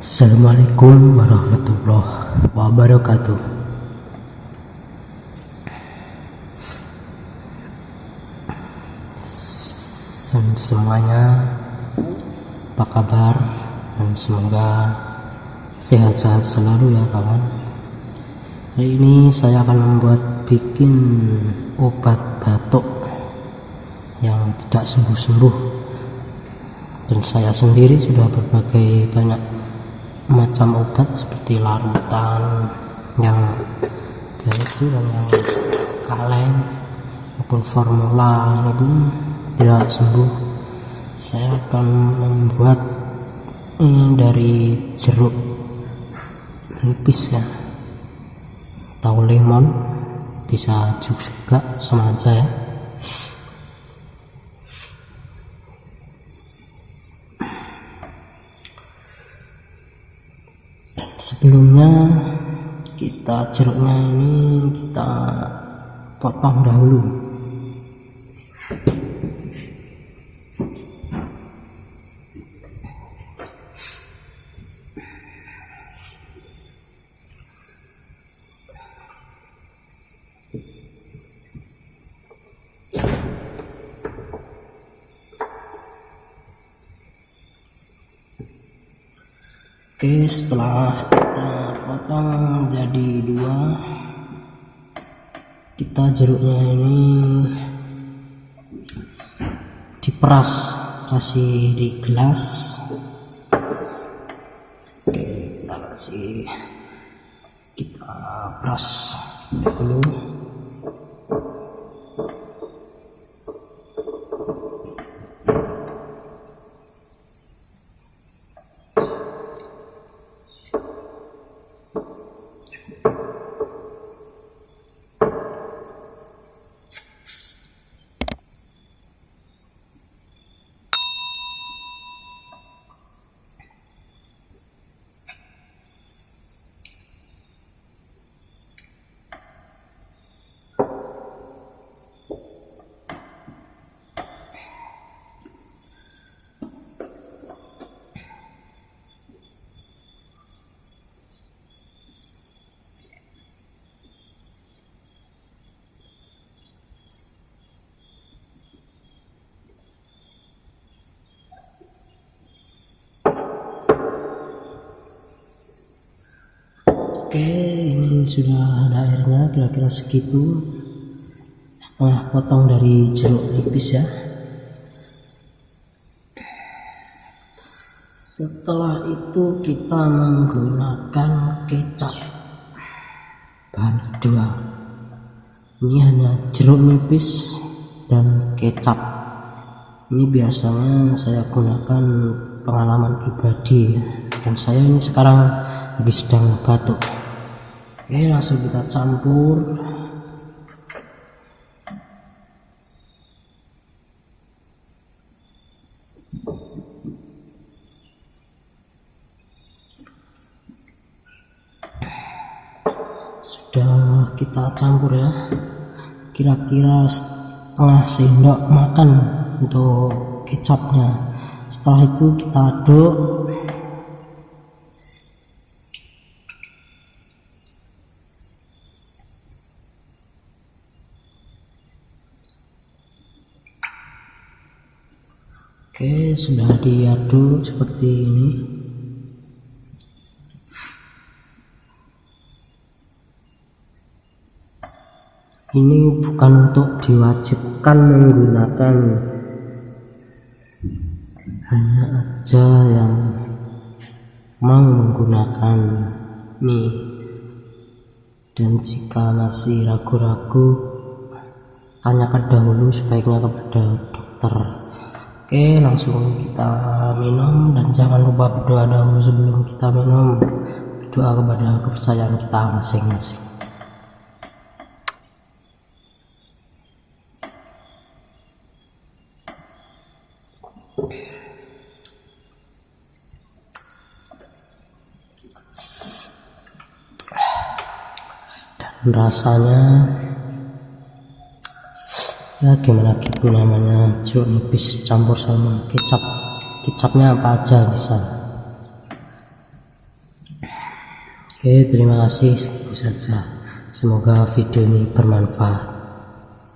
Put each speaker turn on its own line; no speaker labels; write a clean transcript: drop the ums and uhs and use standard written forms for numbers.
Assalamualaikum warahmatullahi wabarakatuh. Semuanya apa kabar, dan semoga sehat-sehat selalu ya kawan. Hari ini saya akan bikin obat batuk yang tidak sembuh-sembuh, dan saya sendiri sudah berbagai banyak macam obat seperti larutan yang itu dan yang kaleng maupun formula, ini pun tidak sembuh. Saya akan membuat ini dari jeruk nipis ya, atau lemon, bisa juga sama aja ya. Sebelumnya jeruknya ini kita potong dahulu. Oke, setelah kita potong jadi dua, kita jeruknya ini diperas, kasih di gelas. Oke, kita peras dulu. Oke, ini sudah ada airnya, kira-kira segitu, setengah potong dari jeruk nipis ya. Setelah itu kita menggunakan kecap bahan kedua. Ini hanya jeruk nipis dan kecap. Ini biasanya saya gunakan pengalaman pribadi ya. Dan saya ini sekarang lagi sedang batuk. Oke, langsung kita campur. Sudah kita campur ya, kira-kira setengah sendok makan untuk kecapnya. Setelah itu kita aduk. Oke, sudah diaduk seperti ini. Ini bukan untuk diwajibkan menggunakan, hanya aja yang mau menggunakan ini. Dan jika masih ragu-ragu, tanyakan dahulu sebaiknya kepada dokter. Oke, langsung kita minum, dan jangan lupa berdoa dahulu sebelum kita minum. Berdoa kepada kepercayaan kita masing-masing. Dan rasanya ya gimana gitu, namanya jeruk nipis campur sama kecap. Kecapnya apa aja bisa. Oke, terima kasih, segitu saja. Semoga video ini bermanfaat.